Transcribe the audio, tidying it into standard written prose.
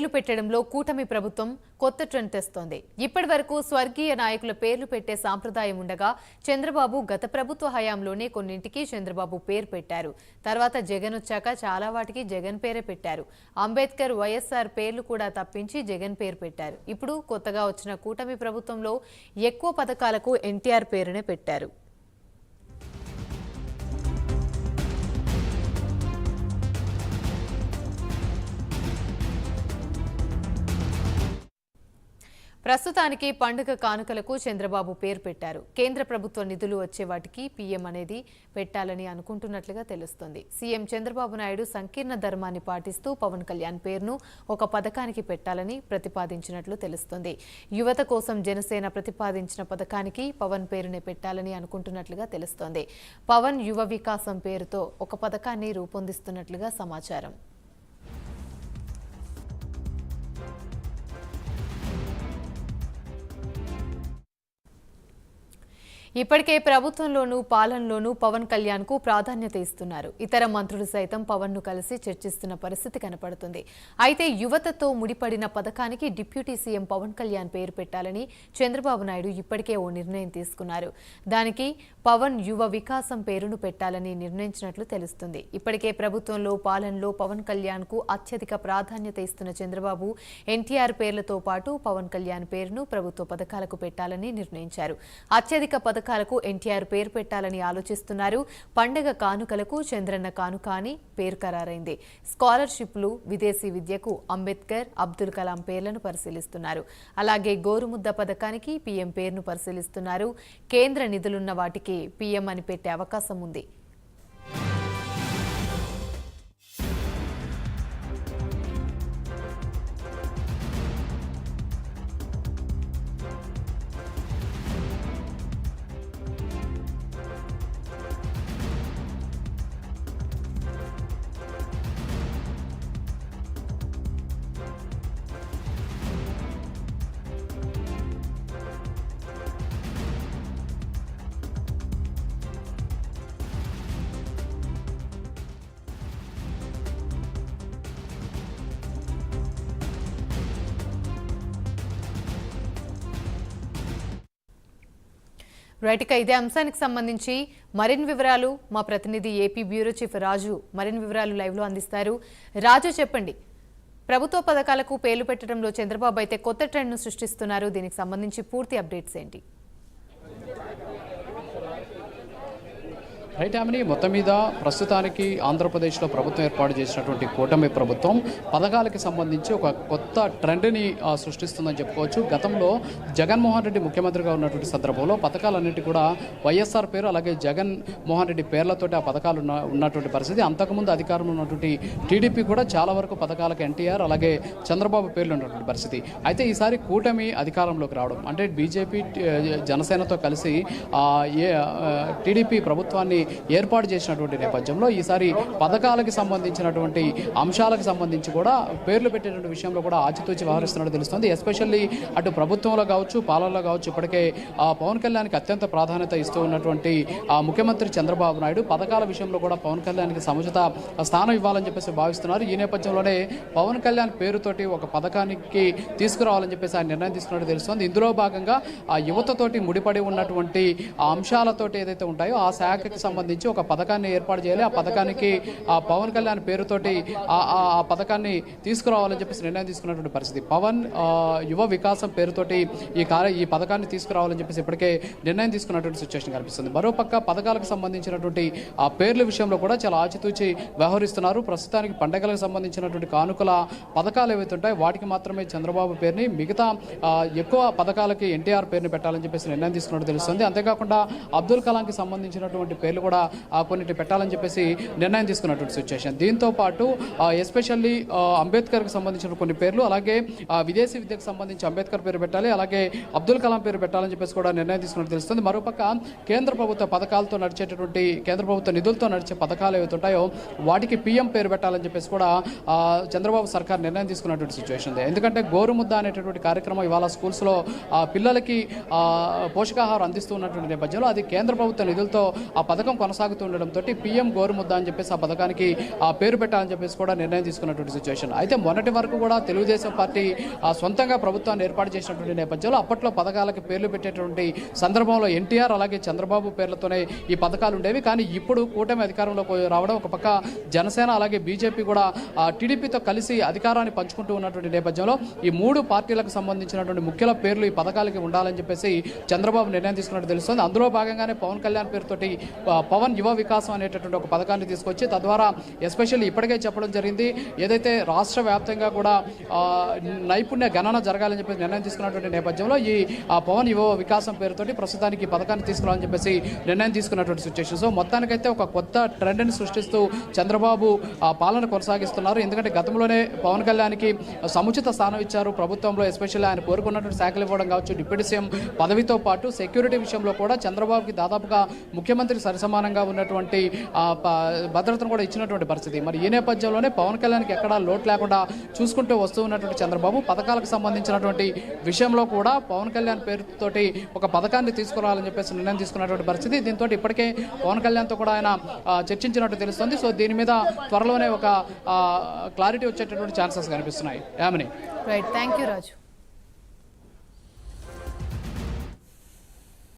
పేర్లు పెట్టడంలో కూటమి ప్రభుత్వం కొత్త ట్రెండ్ తెస్తోంది. ఇప్పటి వరకు స్వర్గీయ నాయకుల పేర్లు పెట్టే సాంప్రదాయం ఉండగా చంద్రబాబు గత ప్రభుత్వ హయాంలోనే కొన్నింటికి చంద్రబాబు పేరు పెట్టారు. తర్వాత జగన్ వచ్చాక చాలా వాటికి జగన్ పేరే పెట్టారు. అంబేద్కర్, వైఎస్ఆర్ పేర్లు కూడా తప్పించి జగన్ పేరు పెట్టారు. ఇప్పుడు కొత్తగా వచ్చిన కూటమి ప్రభుత్వంలో ఎక్కువ పథకాలకు ఎన్టీఆర్ పేరునే పెట్టారు. ప్రస్తుతానికి పండుగ కానుకలకు చంద్రబాబు పేరు పెట్టారు. కేంద్ర ప్రభుత్వ నిధులు వచ్చే వాటికి పీఎం అనేది పెట్టాలని అనుకుంటున్నట్లుగా తెలుస్తోంది. సీఎం చంద్రబాబు నాయుడు సంకీర్ణ ధర్మాన్ని పాటిస్తూ పవన్ కళ్యాణ్ పేరును ఒక పథకానికి పెట్టాలని ప్రతిపాదించినట్లు తెలుస్తోంది. యువత కోసం జనసేన ప్రతిపాదించిన పథకానికి పవన్ పేరునే పెట్టాలని అనుకుంటున్నట్లుగా తెలుస్తోంది. పవన్ యువ వికాసం పేరుతో ఒక పథకాన్ని రూపొందిస్తున్నట్లుగా సమాచారం. ఇప్పటికే ప్రభుత్వంలోనూ పాలనలోనూ పవన్ కళ్యాణ్ కు ప్రాధాన్యత ఇస్తున్నారు. ఇతర మంత్రులు సైతం పవన్ ను కలిసి చర్చిస్తున్న పరిస్థితి కనపడుతుంది. అయితే యువతతో ముడిపడిన పథకానికి డిప్యూటీ సీఎం పవన్ కళ్యాణ్ పేరు పెట్టాలని చంద్రబాబు నాయుడు ఇప్పటికే ఓ నిర్ణయం తీసుకున్నారు. దానికి పవన్ యువ వికాసం పేరును పెట్టాలని నిర్ణయించినట్లు తెలుస్తుంది. ఇప్పటికే ప్రభుత్వంలో పాలనలో పవన్ కళ్యాణ్ కు అత్యధిక ప్రాధాన్యత ఇస్తున్న చంద్రబాబు ఎన్టీఆర్ పేర్లతో పాటు పవన్ కళ్యాణ్ పేరును ప్రభుత్వ పథకాలకు పెట్టాలని నిర్ణయించారు. అత్యధిక పథకాలకు ఎన్టీఆర్ పేరు పెట్టాలని ఆలోచిస్తున్నారు. పండగ కానుకలకు చంద్రన్న కానుక అని పేరు ఖరారైంది. స్కాలర్షిప్లు, విదేశీ విద్యకు అంబేద్కర్, అబ్దుల్ కలాం పేర్లను పరిశీలిస్తున్నారు. అలాగే గోరుముద్ద పథకానికి పీఎం పేరును పరిశీలిస్తున్నారు. కేంద్ర నిధులున్న వాటికి పీఎం అని పెట్టే అవకాశం ఉంది. రైట్, ఇక ఇదే అంశానికి సంబంధించి మరిన్ని వివరాలు మా ప్రతినిధి ఏపీ బ్యూరో చీఫ్ రాజు మరిన్ని వివరాలు లైవ్ లో అందిస్తారు. రాజు, చెప్పండి, ప్రభుత్వ పథకాలకు పేర్లు పెట్టడంలో చంద్రబాబు అయితే కొత్త ట్రెండ్ ను సృష్టిస్తున్నారు. దీనికి సంబంధించి పూర్తి అప్డేట్స్ ఏంటి? రైట్ ఆమెని మొత్తం మీద ప్రస్తుతానికి ఆంధ్రప్రదేశ్లో ప్రభుత్వం ఏర్పాటు చేసినటువంటి కూటమి ప్రభుత్వం పథకాలకి సంబంధించి ఒక కొత్త ట్రెండ్ని సృష్టిస్తుందని చెప్పుకోవచ్చు. గతంలో జగన్మోహన్ రెడ్డి ముఖ్యమంత్రిగా ఉన్నటువంటి సందర్భంలో పథకాలన్నిటి కూడా వైఎస్ఆర్ పేరు అలాగే జగన్ మోహన్ రెడ్డి పేర్లతోటి ఆ పథకాలు ఉన్నటువంటి పరిస్థితి. అంతకుముందు అధికారంలో ఉన్నటువంటి టీడీపీ కూడా చాలా వరకు పథకాలకు ఎన్టీఆర్ అలాగే చంద్రబాబు పేర్లు ఉన్నటువంటి పరిస్థితి. అయితే ఈసారి కూటమి అధికారంలోకి రావడం అంటే బీజేపీ జనసేనతో కలిసి టీడీపీ ప్రభుత్వాన్ని ఏర్పాటు చేసినటువంటి నేపథ్యంలో ఈసారి పథకాలకు సంబంధించినటువంటి అంశాలకు సంబంధించి కూడా పేర్లు పెట్టేటువంటి విషయంలో కూడా ఆచితూచి వ్యవహరిస్తున్నట్టు తెలుస్తుంది. ఎస్పెషల్లీ అటు ప్రభుత్వంలో కావచ్చు, పాలనలో కావచ్చు, ఇప్పటికే పవన్ కళ్యాణ్కి అత్యంత ప్రాధాన్యత ఇస్తూ ఉన్నటువంటి ముఖ్యమంత్రి చంద్రబాబు నాయుడు పథకాల విషయంలో కూడా పవన్ కళ్యాణ్కి సముచిత స్థానం ఇవ్వాలని చెప్పేసి భావిస్తున్నారు. ఈ నేపథ్యంలోనే పవన్ కళ్యాణ్ పేరుతోటి ఒక పథకానికి తీసుకురావాలని చెప్పేసి ఆయన నిర్ణయం తీసుకున్నట్టు తెలుస్తుంది. ఇందులో భాగంగా ఆ యువతతోటి ముడిపడి ఉన్నటువంటి అంశాలతోటి ఏదైతే ఉంటాయో ఆ శాఖకి సంబంధించి ఒక పథకాన్ని ఏర్పాటు చేయాలి. ఆ పథకానికి పవన్ కళ్యాణ్ పేరుతోటి ఆ పథకాన్ని తీసుకురావాలని చెప్పేసి నిర్ణయం తీసుకున్నటువంటి పరిస్థితి. పవన్ యువ వికాసం పేరుతోటి ఈ పథకాన్ని తీసుకురావాలని చెప్పేసి ఇప్పటికే నిర్ణయం తీసుకున్నటువంటి సిచ్యువేషన్ కనిపిస్తుంది. మరోపక్క పథకాలకు సంబంధించినటువంటి ఆ పేర్ల విషయంలో కూడా చాలా ఆచితూచి వ్యవహరిస్తున్నారు. ప్రస్తుతానికి పండగలకు సంబంధించినటువంటి కానుకల పథకాలు ఏవైతే ఉంటాయో వాటికి మాత్రమే చంద్రబాబు పేరుని, మిగతా ఎక్కువ పథకాలకి ఎన్టీఆర్ పేరుని పెట్టాలని చెప్పేసి నిర్ణయం తీసుకున్నట్టు తెలుస్తుంది. అంతేకాకుండా అబ్దుల్ కలాంకి సంబంధించినటువంటి పేర్లు కూడా కొన్నిటి పెట్టాలని చెప్పేసి నిర్ణయం తీసుకున్నటువంటి సిచ్యువేషన్. దీంతో పాటు ఎస్పెషల్లీ అంబేద్కర్కి సంబంధించిన కొన్ని పేర్లు, అలాగే విదేశీ విద్యకు సంబంధించి అంబేద్కర్ పేరు పెట్టాలి, అలాగే అబ్దుల్ కలాం పేరు పెట్టాలని చెప్పేసి కూడా నిర్ణయం తీసుకున్నట్టు తెలుస్తుంది. మరోపక్క కేంద్ర ప్రభుత్వ పథకాలతో నడిచేటటువంటి కేంద్ర ప్రభుత్వ నిధులతో నడిచే పథకాలు ఏవైతే ఉంటాయో వాటికి పీఎం పేరు పెట్టాలని చెప్పేసి కూడా చంద్రబాబు సర్కార్ నిర్ణయం తీసుకున్నటువంటి సిచ్యువేషన్ ఉంది. ఎందుకంటే గోరుముద్ద అనేటటువంటి కార్యక్రమం ఇవాళ స్కూల్స్లో పిల్లలకి పోషకాహారం అందిస్తూ ఉన్నటువంటి నేపథ్యంలో అది కేంద్ర ప్రభుత్వ నిధులతో ఆ పథకం కొనసాగుతుండడంతో పీఎం గోరుముద్ద అని చెప్పేసి ఆ పథకానికి పేరు పెట్టాలని చెప్పేసి కూడా నిర్ణయం తీసుకున్నటువంటి సిచ్యువేషన్. అయితే మొన్నటి వరకు కూడా తెలుగుదేశం పార్టీ సొంతంగా ప్రభుత్వాన్ని ఏర్పాటు చేసినటువంటి నేపథ్యంలో అప్పట్లో పథకాలకి పేర్లు పెట్టేటువంటి సందర్భంలో ఎన్టీఆర్ అలాగే చంద్రబాబు పేర్లతోనే ఈ పథకాలు ఉండేవి. కానీ ఇప్పుడు కూటమి అధికారంలోకి రావడం, ఒక పక్క జనసేన అలాగే బీజేపీ కూడా టీడీపీతో కలిసి అధికారాన్ని పంచుకుంటూ ఉన్నటువంటి నేపథ్యంలో ఈ మూడు పార్టీలకు సంబంధించినటువంటి ముఖ్యుల పేర్లు ఈ పథకాలకి ఉండాలని చెప్పేసి చంద్రబాబు నిర్ణయం తీసుకున్నట్టు తెలుస్తుంది. అందులో భాగంగానే పవన్ కళ్యాణ్ పేరుతోటి పవన్ యువ వికాసం అనేటటువంటి ఒక పథకాన్ని తీసుకొచ్చి తద్వారా ఎస్పెషల్లీ ఇప్పటికే చెప్పడం జరిగింది, ఏదైతే రాష్ట్ర వ్యాప్తంగా కూడా నైపుణ్య గణన జరగాలని చెప్పేసి నిర్ణయం తీసుకున్నటువంటి నేపథ్యంలో ఈ పవన్ యువ వికాసం పేరుతోటి ప్రస్తుతానికి ఈ పథకాన్ని తీసుకురావాలని చెప్పేసి నిర్ణయం తీసుకున్నటువంటి సిచ్యువేషన్. సో మొత్తానికైతే ఒక కొత్త ట్రెండ్ని సృష్టిస్తూ చంద్రబాబు పాలన కొనసాగిస్తున్నారు. ఎందుకంటే గతంలోనే పవన్ కళ్యాణ్కి సముచిత స్థానం ఇచ్చారు ప్రభుత్వంలో, ఎస్పెషల్లీ ఆయన కోరుకున్నటువంటి శాఖలు ఇవ్వడం కావచ్చు, డిప్యూటీ సీఎం పదవితో పాటు సెక్యూరిటీ విషయంలో కూడా చంద్రబాబుకి దాదాపుగా ముఖ్యమంత్రి సరిసమానంగా ఉన్నటువంటి భద్రతను కూడా ఇచ్చినటువంటి పరిస్థితి. మరి ఈ నేపథ్యంలోనే పవన్ కళ్యాణ్కి ఎక్కడా లోటు లేకుండా చూసుకుంటూ వస్తూ ఉన్నటువంటి చంద్రబాబు పథకాలకు సంబంధించినటువంటి విషయంలో కూడా పవన్ కళ్యాణ్ పేరుతోటి ఒక పథకాన్ని తీసుకురావాలని చెప్పేసి నిర్ణయం తీసుకున్నటువంటి పరిస్థితి. దీంతో ఇప్పటికే పవన్ కళ్యాణ్తో కూడా ఆయన చర్చించినట్టు తెలుస్తుంది. సో దీని మీద త్వరలోనే ఒక క్లారిటీ వచ్చేటటువంటి ఛాన్సెస్ కనిపిస్తున్నాయి. Yamini. Right, thank you Raju.